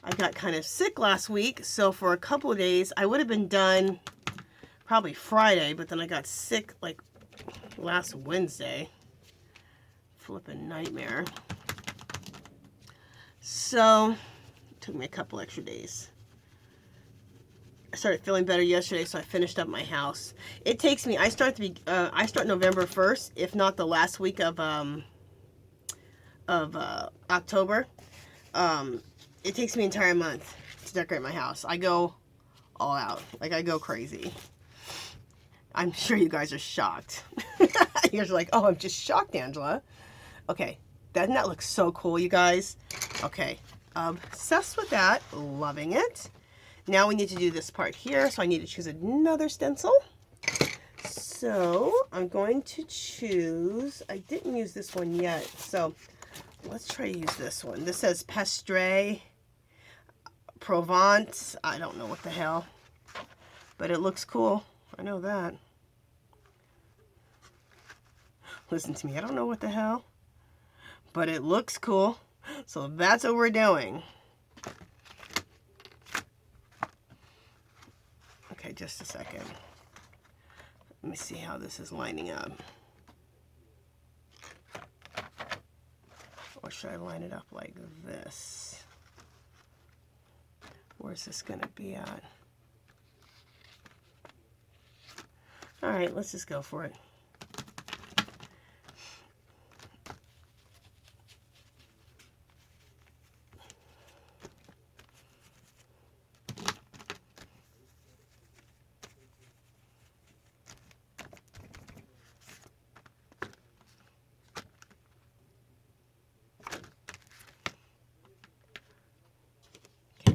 I got kind of sick last week, so for a couple of days, I would have been done probably Friday, but then I got sick like last Wednesday. Flippin' nightmare. So, it took me a couple extra days. I started feeling better yesterday, so I finished up my house. It takes me, I start November 1st, if not the last week of October. It takes me an entire month to decorate my house. I go all out. Like, I go crazy. I'm sure you guys are shocked. You guys are like, oh, I'm just shocked, Angela. Okay, doesn't that look so cool, you guys? Okay, obsessed with that, loving it. Now we need to do this part here, so I need to choose another stencil. So I'm going to choose, I didn't use this one yet, so let's try to use this one. This says Pastel Provence. I don't know what the hell, but it looks cool. I know that. Listen to me, I don't know what the hell, but it looks cool. So that's what we're doing. Okay, just a second. Let me see how this is lining up. Or should I line it up like this? Where's this gonna be at? All right, let's just go for it.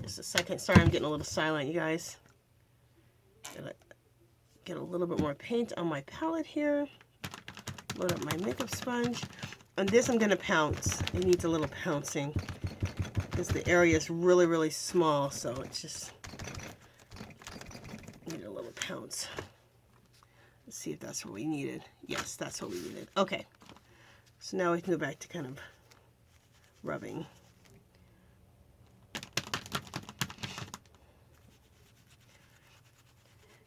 Just a second. Sorry, I'm getting a little silent, you guys. Gotta get a little bit more paint on my palette here. Load up my makeup sponge. On this, I'm gonna pounce. It needs a little pouncing because the area is really, really small, so it's just need a little pounce. Let's see if that's what we needed. Yes, that's what we needed. Okay, so now we can go back to kind of rubbing.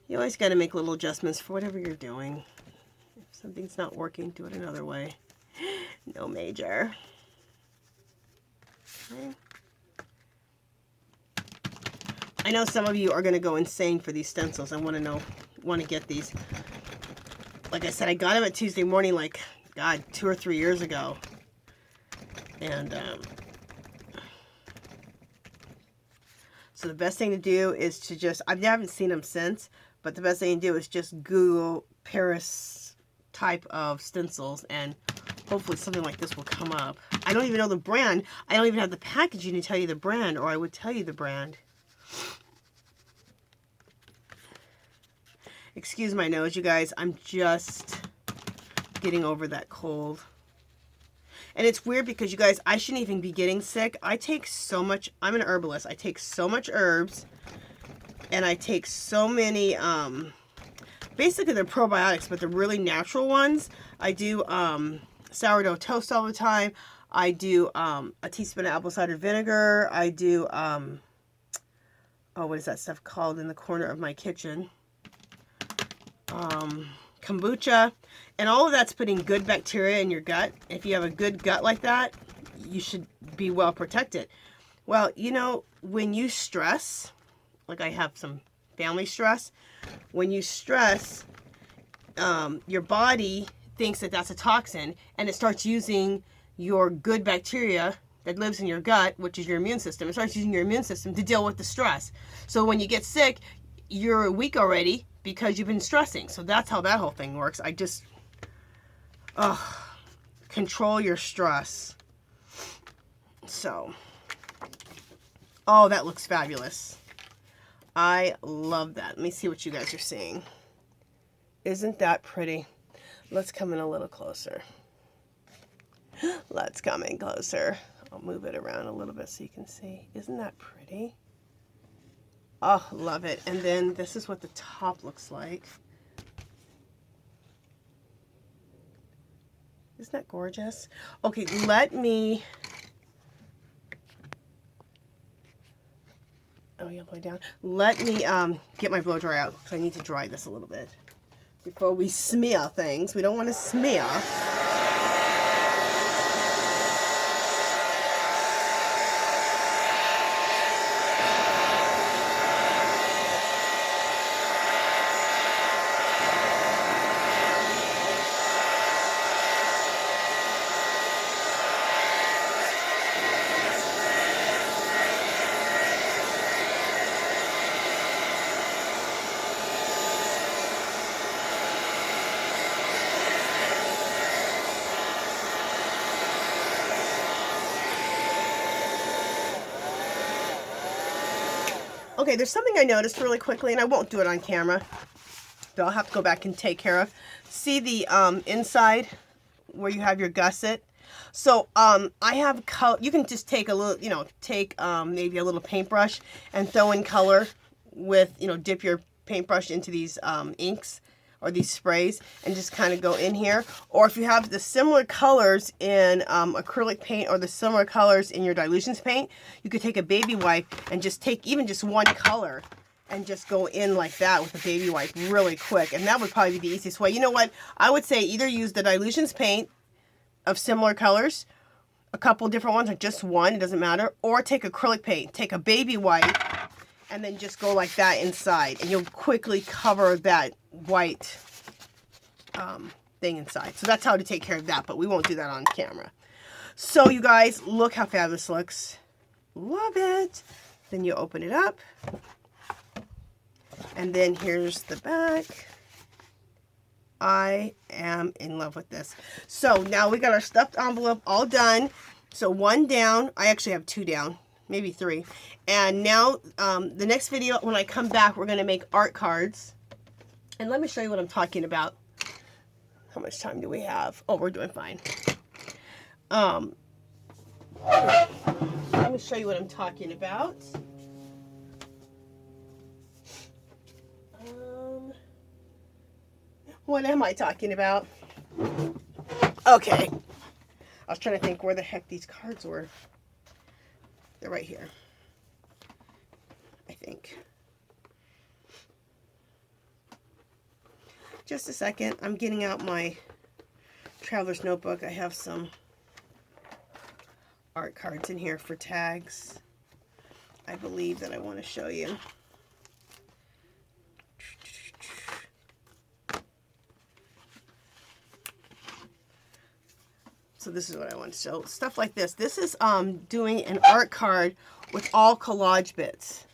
You always got to make little adjustments for whatever you're doing. If something's not working, do it another way. No major. Okay. I know some of you are going to go insane for these stencils. I want to get these. Like I said, I got them at Tuesday morning, like, God, 2 or 3 years ago. And, so the best thing to do is to just, I haven't seen them since, but the best thing to do is just Google Paris type of stencils, and hopefully something like this will come up. I don't even know the brand. I don't even have the packaging to tell you the brand, or I would tell you the brand. Excuse my nose, you guys. I'm just getting over that cold. And it's weird because, you guys, I shouldn't even be getting sick. I take so much, I'm an herbalist. I take so much herbs. And I take so many, basically they're probiotics, but they're really natural ones. I do sourdough toast all the time. I do a teaspoon of apple cider vinegar. I do, oh, what is that stuff called in the corner of my kitchen? Kombucha. And all of that's putting good bacteria in your gut. If you have a good gut like that, you should be well protected. Well, you know, when you stress, like I have some family stress, when you stress, your body thinks that that's a toxin, and it starts using your good bacteria that lives in your gut, which is your immune system. It starts using your immune system to deal with the stress. So when you get sick, you're weak already because you've been stressing. So that's how that whole thing works. I just, control your stress. So, oh, that looks fabulous. I love that. Let me see what you guys are seeing. Isn't that pretty? Let's come in a little closer. Let's come in closer. I'll move it around a little bit so you can see. Isn't that pretty? Oh, love it. And then this is what the top looks like. Isn't that gorgeous? Okay, let me Oh, yeah, play down. Let me get my blow dryer out because I need to dry this a little bit before we smear things. We don't want to smear. Okay, there's something I noticed really quickly, and I won't do it on camera, but I'll have to go back and take care of. See the inside where you have your gusset? So I have color. You can just take a little, take maybe a little paintbrush and throw in color with, dip your paintbrush into these inks or these sprays and just kind of go in here. Or if you have the similar colors in acrylic paint or the similar colors in your Dylusions paint, you could take a baby wipe and just take even just one color and just go in like that with a baby wipe really quick. And that would probably be the easiest way. You know what? I would say either use the Dylusions paint of similar colors, a couple different ones or just one, it doesn't matter, or take acrylic paint, take a baby wipe, and then just go like that inside, and you'll quickly cover that white thing inside. So that's how to take care of that, but we won't do that on camera. So you guys, look how fabulous this looks. Love it. Then you open it up, and then here's the back. I am in love with this. So now we got our stuffed envelope all done. So one down. I actually have two down, maybe three. And now the next video, when I come back, we're going to make art cards. And let me show you what I'm talking about. How much time do we have? Oh, we're doing fine. Let me show you what I'm talking about. What am I talking about? Okay. I was trying to think where the heck these cards were. They're right here, I think. Just a second. I'm getting out my traveler's notebook. I have some art cards in here for tags, I believe, that I want to show you. So this is what I want to show. Stuff like this. This is doing an art card with all collage bits.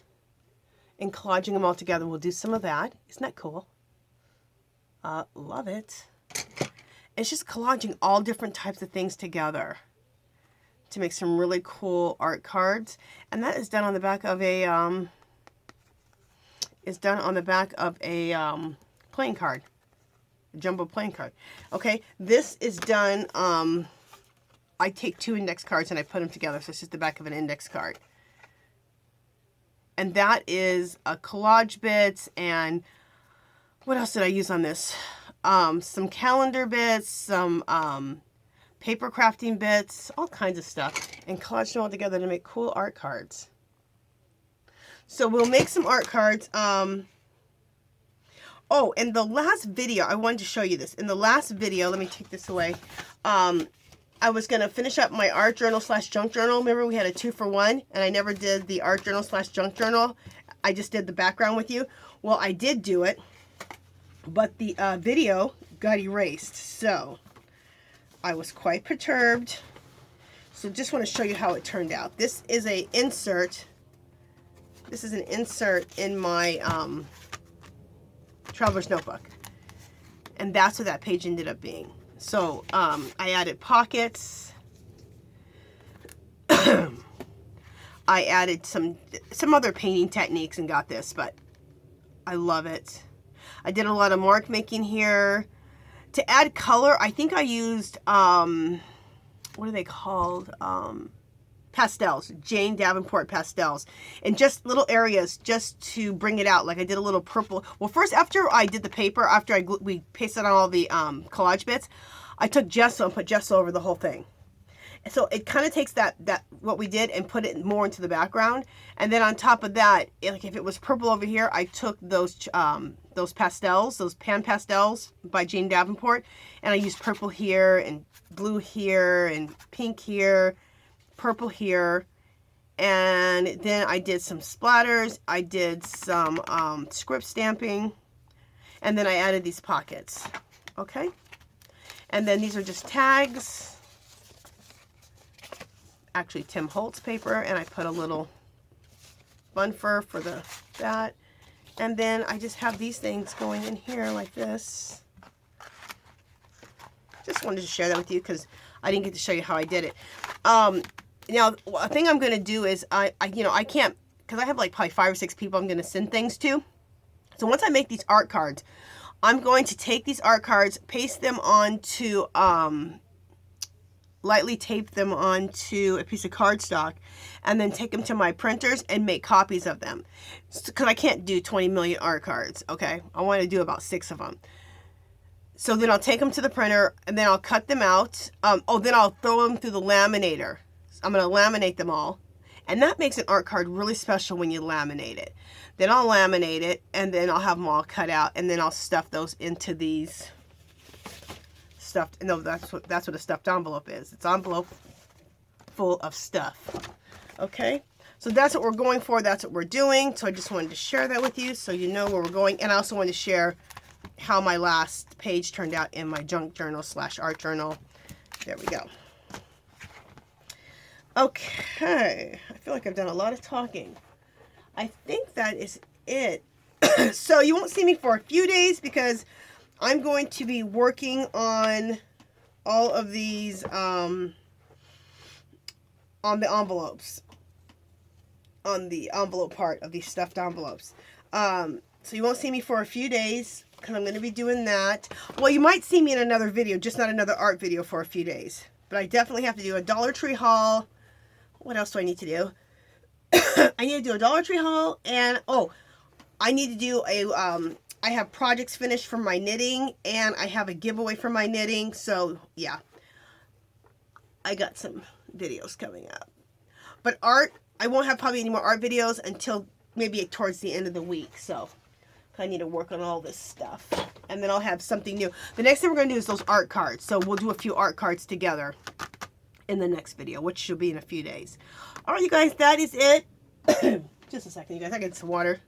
And collaging them all together. We'll do some of that. Isn't that cool? Love it. It's just collaging all different types of things together to make some really cool art cards. And that is done on the back of a playing card. A jumbo playing card. Okay, this is done I take two index cards and I put them together, so it's just the back of an index card. And that is a collage bits, and what else did I use on this? Some calendar bits, some paper crafting bits, all kinds of stuff, and collage them all together to make cool art cards. So we'll make some art cards. Oh, in the last video, I wanted to show you this. In the last video, let me take this away. I was going to finish up my art journal / junk journal. Remember, we had a 2-for-1, and I never did the art journal / junk journal. I just did the background with you. Well, I did do it, but the video got erased. So I was quite perturbed. So just want to show you how it turned out. This is an insert. This is an insert in my traveler's notebook. And that's what that page ended up being. So I added pockets. I added some other painting techniques and got this, but I love it. I did a lot of mark making here. To add color, I think I used, what are they called? Pastels, Jane Davenport pastels, and just little areas just to bring it out. Like I did a little purple. Well, first, after I did the paper, after we pasted on all the collage bits, I took gesso and put gesso over the whole thing. So it kind of takes that what we did and put it more into the background. And then on top of that, like if it was purple over here, I took those pastels, those pan pastels by Jane Davenport, and I used purple here and blue here and pink here, purple here. And then I did some splatters. I did some script stamping. And then I added these pockets. Okay. And then these are just tags. Actually Tim Holtz paper, and I put a little bun fur for that. And then I just have these things going in here like this. Just wanted to share that with you because I didn't get to show you how I did it. Now, a thing I'm going to do is, I can't, because I have like probably 5 or 6 people I'm going to send things to. So once I make these art cards, I'm going to take these art cards, paste them onto, lightly tape them onto a piece of cardstock, and then take them to my printers and make copies of them. Because I can't do 20 million art cards, okay? I want to do about 6 of them. So then I'll take them to the printer, and then I'll cut them out. Then I'll throw them through the laminator. I'm going to laminate them all. And that makes an art card really special when you laminate it. Then I'll laminate it, and then I'll have them all cut out, and then I'll stuff those into these stuffed. No, that's what a stuffed envelope is. It's an envelope full of stuff. Okay, so that's what we're going for. That's what we're doing. So I just wanted to share that with you so you know where we're going. And I also wanted to share how my last page turned out in my junk journal / art journal. There we go. Okay, I feel like I've done a lot of talking. I think that is it. So you won't see me for a few days because I'm going to be working on all of these on the envelopes, on the envelope part of these stuffed envelopes. So you won't see me for a few days because I'm going to be doing that. Well, you might see me in another video, just not another art video for a few days. But I definitely have to do a Dollar Tree haul. What else do I need to do? I need to do a Dollar Tree haul, and I need to do a I have projects finished for my knitting, and I have a giveaway for my knitting. So yeah, I got some videos coming up. But art, I won't have probably any more art videos until maybe towards the end of the week. So I need to work on all this stuff, and then I'll have something new. The next thing we're going to do is those art cards. So we'll do a few art cards together in the next video, which should be in a few days. All right, you guys, that is it. Just a second, you guys. I get some water.